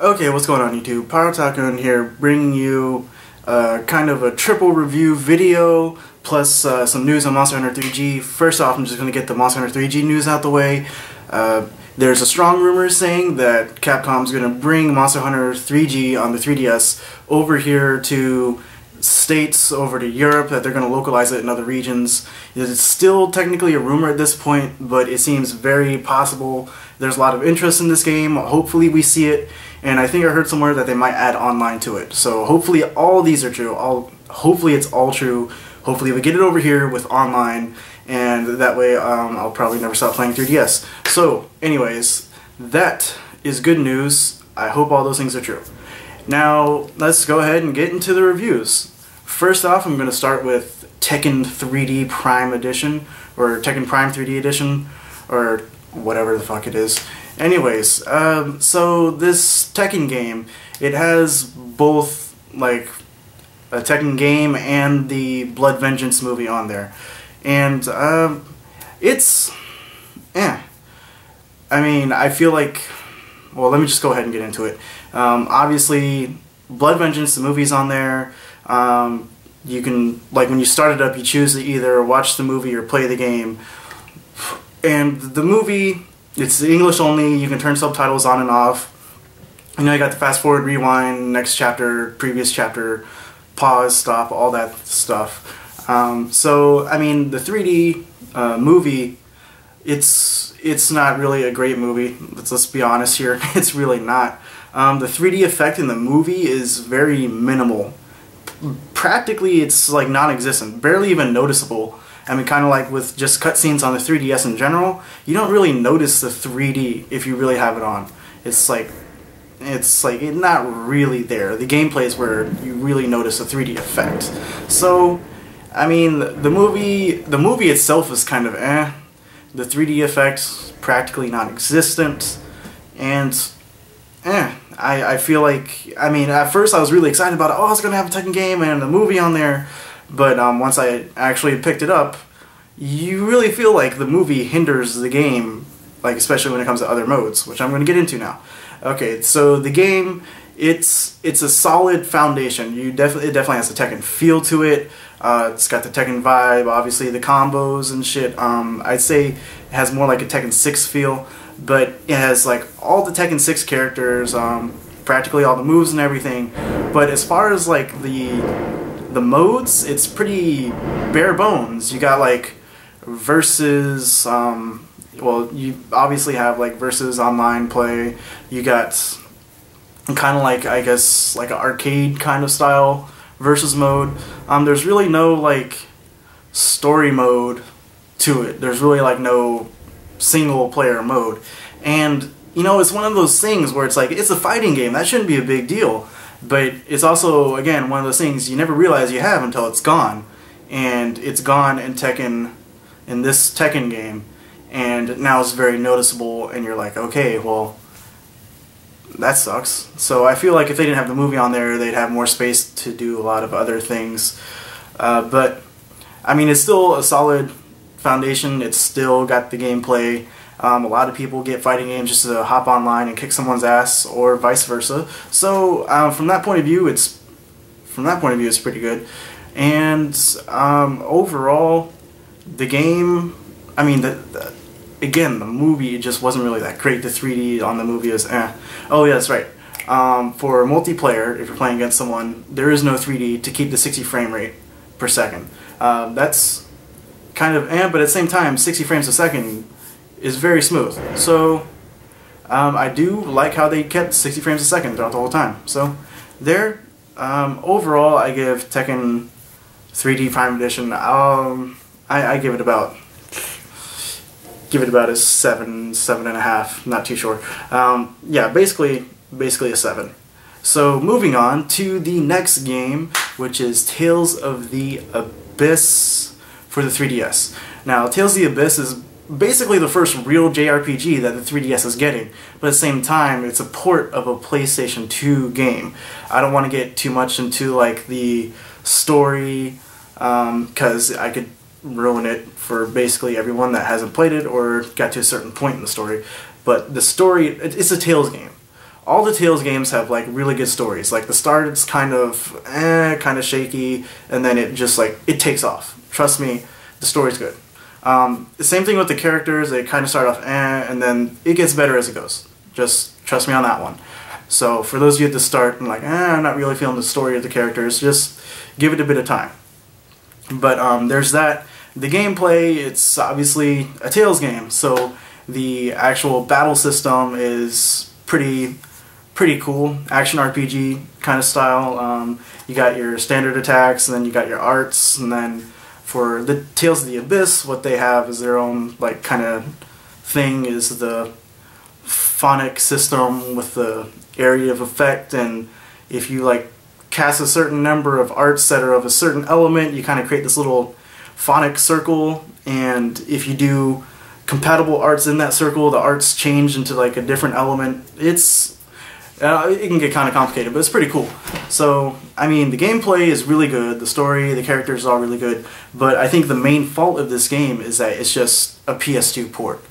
Okay, what's going on YouTube? PyroTakun here, bringing you kind of a triple review video, plus some news on Monster Hunter 3G. First off, I'm just going to get the Monster Hunter 3G news out the way. There's a strong rumor saying that Capcom's going to bring Monster Hunter 3G on the 3DS over here to States, over to Europe, that they're going to localize it in other regions. It's still technically a rumor at this point, but it seems very possible. There's a lot of interest in this game. Hopefully we see it, and I think I heard somewhere that they might add online to it. So hopefully all these are true. Hopefully it's all true. Hopefully we get it over here with online, and that way I'll probably never stop playing 3DS. So anyways, that is good news. I hope all those things are true. Now, let's go ahead and get into the reviews. First off, I'm going to start with Tekken 3D Prime Edition, or Tekken Prime 3D Edition, or whatever the fuck it is. Anyways, so this Tekken game, it has both, like, a Tekken game and the Blood Vengeance movie on there. And, it's... I mean, I feel like... Well, let me just go ahead and get into it. Obviously, Blood Vengeance, the movie's on there. You can, like, when you start it up, you choose to either watch the movie or play the game. And the movie, it's English only. You can turn subtitles on and off. You know, you got the fast forward, rewind, next chapter, previous chapter, pause, stop, all that stuff. So, I mean, the 3D movie, it's not really a great movie. Let's be honest here. It's really not. The 3D effect in the movie is very minimal. Practically, it's like non-existent, barely even noticeable. I mean, kind of like with just cutscenes on the 3DS in general, you don't really notice the 3D if you really have it on. It's like not really there. The gameplay is where you really notice the 3D effect. So, I mean, the movie itself is kind of eh. The 3D effect practically non-existent, and I feel like, I mean, at first I was really excited about it. Oh, I was gonna have a Tekken game and a movie on there, but once I actually picked it up, you really feel like the movie hinders the game, like especially when it comes to other modes, which I'm going to get into now. Okay, so the game, it's a solid foundation. It definitely has the Tekken feel to it. It's got the Tekken vibe, obviously the combos and shit. I'd say it has more like a Tekken 6 feel, but it has like all the Tekken 6 characters, practically all the moves and everything. But as far as like the modes, it's pretty bare bones. You got like versus, well, you obviously have like versus online play. You got kind of like, I guess, like an arcade kind of style versus mode. There's really no like story mode to it. There's really like no single player mode. And you know, it's one of those things where it's like, it's a fighting game, that shouldn't be a big deal. But it's also, again, one of those things you never realize you have until it's gone. And it's gone in Tekken, in this Tekken game, and now it's very noticeable, and you're like, okay, well, that sucks. So I feel like if they didn't have the movie on there, they'd have more space to do a lot of other things. But, I mean, it's still a solid foundation. It's still got the gameplay. A lot of people get fighting games just to hop online and kick someone's ass, or vice versa. So from that point of view, it's pretty good. And overall, the game, I mean, again, the movie, it just wasn't really that great. The 3D on the movie is eh. Oh yeah, that's right. For multiplayer, if you're playing against someone, there is no 3D to keep the 60 frame rate per second. That's kind of eh, but at the same time, 60 frames a second is very smooth. So I do like how they kept 60 frames a second throughout the whole time. So there, overall, I give Tekken 3D Prime Edition, I give it about a 7.5, not too sure. Yeah, basically a 7. So moving on to the next game, which is Tales of the Abyss for the 3DS. Now, Tales of the Abyss is basically the first real JRPG that the 3DS is getting, but at the same time, it's a port of a PlayStation 2 game. I don't want to get too much into like the story, because I could ruin it for basically everyone that hasn't played it or got to a certain point in the story. But the story, it's a Tales game. all the Tales games have like really good stories. Like the start, it's kind of shaky, and then it just like it takes off. Trust me, the story's good. The same thing with the characters. They kind of start off and then it gets better as it goes. Just trust me on that one. So for those of you at the start and like, I'm not really feeling the story of the characters, just give it a bit of time. But there's that. The gameplay, it's obviously a Tales game, so the actual battle system is pretty cool. Action RPG kind of style. You got your standard attacks, and then you got your arts, and then for the Tales of the Abyss, what they have is their own like kind of thing is the phonic system with the area of effect, and if you like cast a certain number of arts that are of a certain element, you kind of create this little phonic circle, and if you do compatible arts in that circle, the arts change into like a different element. It can get kind of complicated, but it's pretty cool. So, I mean, the gameplay is really good, the story, the characters are all really good, but I think the main fault of this game is that it's just a PS2 port.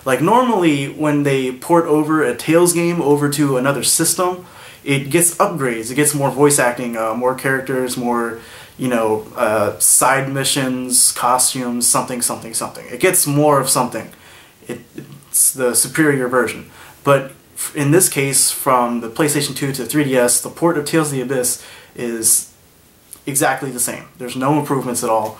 Like, normally, when they port over a Tales game over to another system, it gets upgrades, it gets more voice acting, more characters, more, you know, side missions, costumes, something. It gets more of something. It's the superior version. But in this case, from the PlayStation 2 to 3DS, the port of Tales of the Abyss is exactly the same. There's no improvements at all.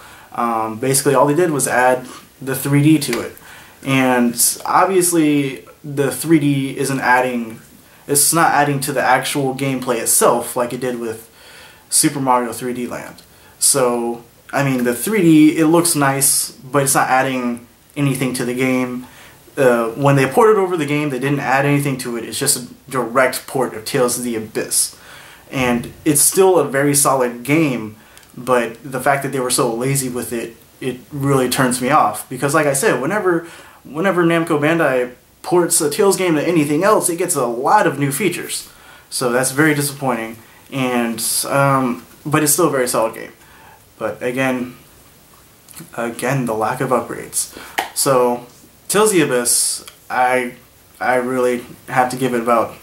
Basically, all they did was add the 3D to it. And obviously, the 3D isn't adding... It's not adding to the actual gameplay itself like it did with Super Mario 3D Land. So, I mean, the 3D, it looks nice, but it's not adding anything to the game. When they ported over the game, they didn't add anything to it. It's just a direct port of Tales of the Abyss. And it's still a very solid game, but the fact that they were so lazy with it, it really turns me off. Because like I said, whenever Namco Bandai ports a Tales game to anything else, it gets a lot of new features. So that's very disappointing. And but it's still a very solid game. But again, the lack of upgrades. So Tales of the Abyss, I really have to give it about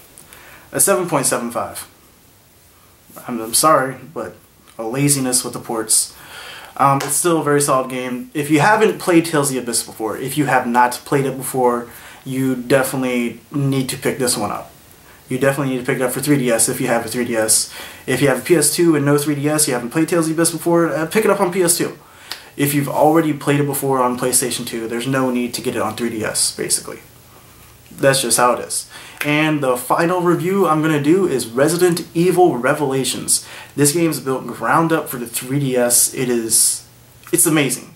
a 7.75. I'm sorry, but a laziness with the ports. It's still a very solid game. If you haven't played Tales of the Abyss before, if you have not played it before, you definitely need to pick this one up. You definitely need to pick it up for 3DS if you have a 3DS. If you have a PS2 and no 3DS, you haven't played Tales of the Abyss before, pick it up on PS2. If you've already played it before on PlayStation 2, there's no need to get it on 3DS, basically. That's just how it is. And the final review I'm going to do is Resident Evil Revelations. This game is built ground up for the 3DS. It's amazing.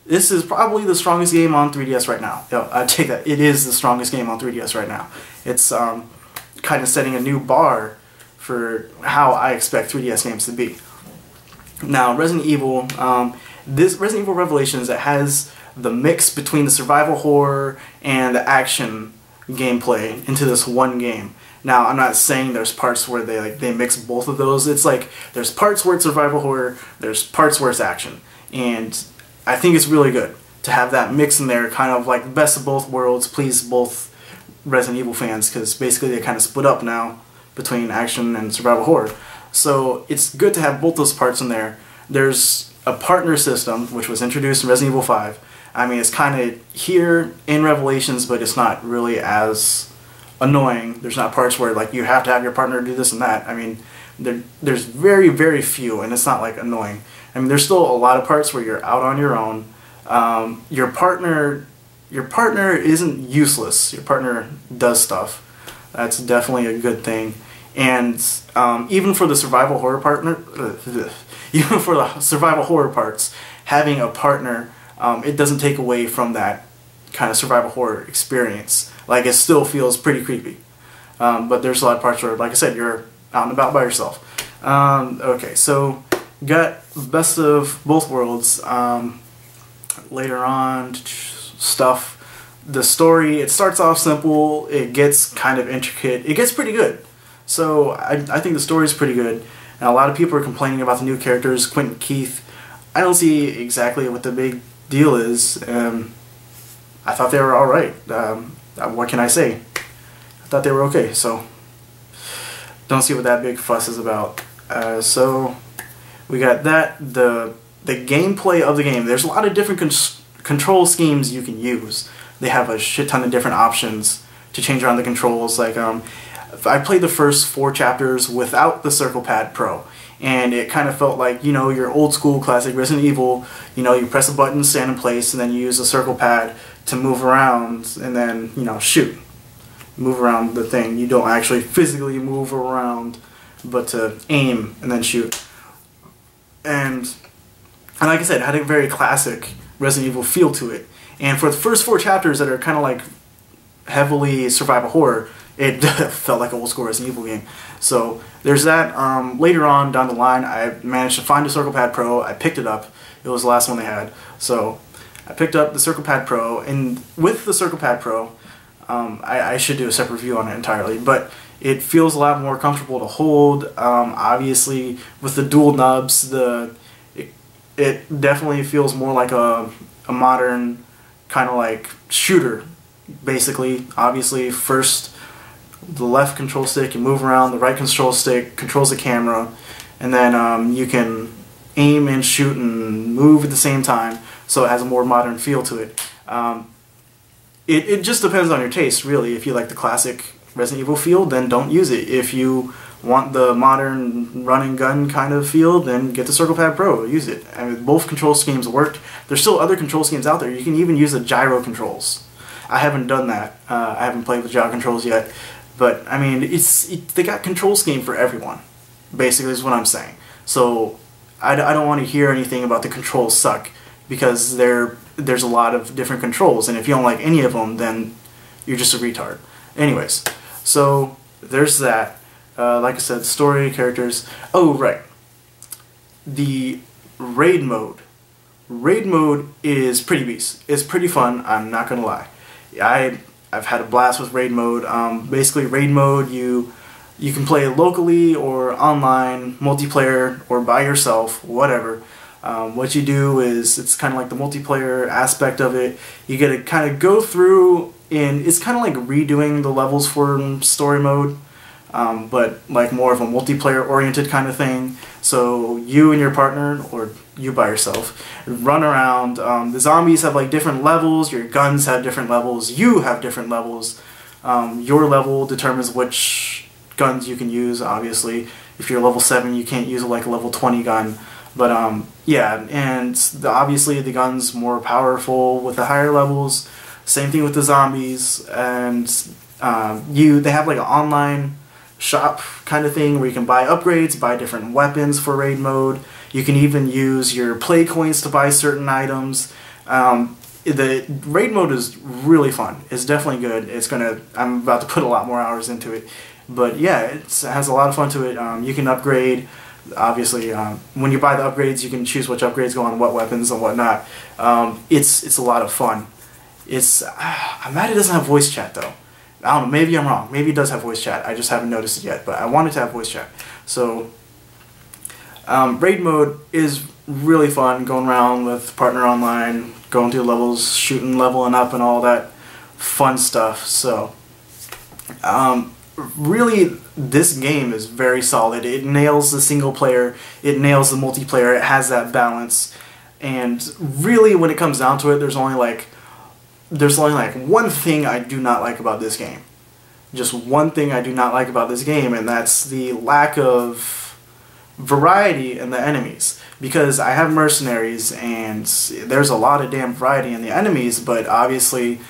This is probably the strongest game on 3DS right now. I take that. It is the strongest game on 3DS right now. It's kind of setting a new bar for how I expect 3DS games to be. Now, Resident Evil, this Resident Evil Revelations, it has the mix between the survival horror and the action gameplay into this one game. Now, I'm not saying there's parts where they mix both of those. It's like there's parts where it's survival horror, there's parts where it's action, and I think it's really good to have that mix in there, kind of like best of both worlds, please both Resident Evil fans, because basically they kind of split up now between action and survival horror. So it's good to have both those parts in there. There's a partner system, which was introduced in Resident Evil 5. I mean, it's kind of here in Revelations, but it's not really as annoying. There's not parts where like you have to have your partner do this and that. I mean, there's very, very few, and it's not like annoying. I mean, there's still a lot of parts where you're out on your own. Your partner isn't useless. Your partner does stuff. That's definitely a good thing. And even for the survival horror even for the survival horror parts, having a partner, it doesn't take away from that kind of survival horror experience. Like, it still feels pretty creepy. But there's a lot of parts where, like I said, you're out and about by yourself. Okay, so got best of both worlds. Later on, stuff. The story, it starts off simple, it gets kind of intricate, it gets pretty good. So I think the story is pretty good. And a lot of people are complaining about the new characters, Quentin Keith. I don't see exactly what the big deal is. I thought they were alright. What can I say? I thought they were okay, so don't see what that big fuss is about. So we got that. The gameplay of the game. There's a lot of different control schemes you can use. They have a shit ton of different options to change around the controls. Like I played the first 4 chapters without the Circle Pad Pro, and it kind of felt like, you know, your old school classic Resident Evil. You know, you press a button, stand in place, and then you use the circle pad to move around, and then, you know, shoot. Move around the thing. You don't actually physically move around, but to aim and then shoot. And like I said, it had a very classic Resident Evil feel to it. And for the first 4 chapters that are kind of like heavily survival horror, it felt like an old school Resident Evil game. So there's that. Later on down the line, I managed to find a Circle Pad Pro. I picked it up. It was the last one they had. So I picked up the Circle Pad Pro, and with the Circle Pad Pro, I should do a separate review on it entirely, but it feels a lot more comfortable to hold. Obviously, with the dual nubs, it definitely feels more like a modern kind of like shooter. Basically, obviously, first the left control stick, you move around, the right control stick controls the camera, and then you can aim and shoot and move at the same time, so it has a more modern feel to it. It just depends on your taste, really. If you like the classic Resident Evil feel, then don't use it. If you want the modern run and gun kind of feel, then get the Circle Pad Pro, use it. I mean, both control schemes worked. There's still other control schemes out there. You can even use the gyro controls. I haven't done that. I haven't played with gyro controls yet. But, I mean, they got control scheme for everyone, basically, is what I'm saying. So, I don't want to hear anything about the controls suck, because there's a lot of different controls, and if you don't like any of them, then you're just a retard. Anyways, so there's that. Like I said, story, characters. Oh, right. The raid mode. Raid mode is pretty beast. It's pretty fun, I'm not gonna lie. I've had a blast with raid mode. Basically, raid mode, you can play locally or online, multiplayer, or by yourself, whatever. What you do is, it's kind of like the multiplayer aspect of it. You get to kind of go through, and it's kind of like redoing the levels for story mode, but like more of a multiplayer oriented kind of thing. So you and your partner, or you by yourself, run around. The zombies have like different levels, your guns have different levels, you have different levels. Your level determines which guns you can use, obviously. If you're level 7, you can't use like a level 20 gun. But yeah, and obviously the gun's more powerful with the higher levels. Same thing with the zombies, and they have like an online shop kind of thing where you can buy upgrades, buy different weapons for raid mode. You can even use your play coins to buy certain items. The raid mode is really fun. It's definitely good. I'm about to put a lot more hours into it, but yeah, it has a lot of fun to it. You can upgrade. Obviously, when you buy the upgrades, you can choose which upgrades go on what weapons and whatnot. It's a lot of fun. I'm mad it doesn't have voice chat though. I don't know, maybe I'm wrong. Maybe it does have voice chat. I just haven't noticed it yet, but I want it to have voice chat. So, raid mode is really fun, going around with partner online, going through levels, shooting, leveling up, and all that fun stuff. So, really, this game is very solid. It nails the single player, it nails the multiplayer, it has that balance. And really, when it comes down to it, there's only like one thing I do not like about this game. Just one thing I do not like about this game, and that's the lack of variety in the enemies. Because I have mercenaries, and there's a lot of damn variety in the enemies, but obviously,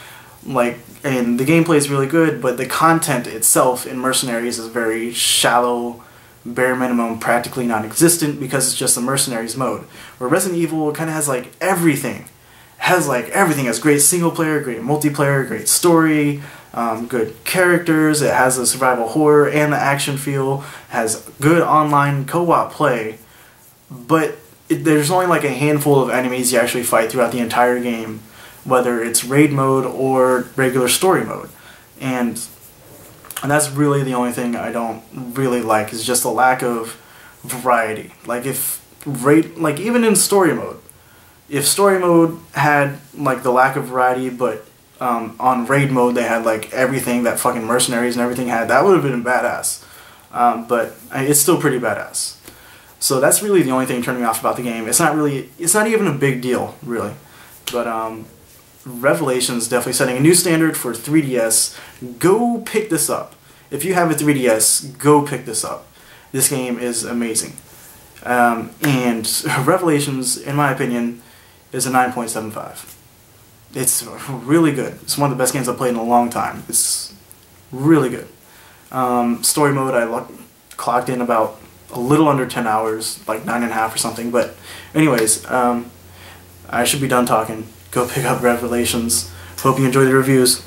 and the gameplay is really good, but the content itself in mercenaries is very shallow, bare minimum, practically non-existent, because it's just a mercenaries mode. Where Resident Evil kind of has like everything. Has great single player, great multiplayer, great story, good characters. It has the survival horror and the action feel. Has good online co-op play, but there's only like a handful of enemies you actually fight throughout the entire game, whether it's raid mode or regular story mode, and that's really the only thing I don't really like, is just a lack of variety. Like even in story mode. If story mode had like the lack of variety, but on raid mode they had like everything that fucking mercenaries and everything had, that would have been badass. but it's still pretty badass. So that's really the only thing turning me off about the game. It's not even a big deal, really. But Revelations definitely setting a new standard for 3DS. Go pick this up. If you have a 3DS, go pick this up. This game is amazing. And Revelations, in my opinion, is a 9.75. It's really good. It's one of the best games I've played in a long time. It's really good. Story mode, I clocked in about a little under 10 hours, like 9.5 or something. But anyways, I should be done talking. Go pick up Revelations. Hope you enjoy the reviews.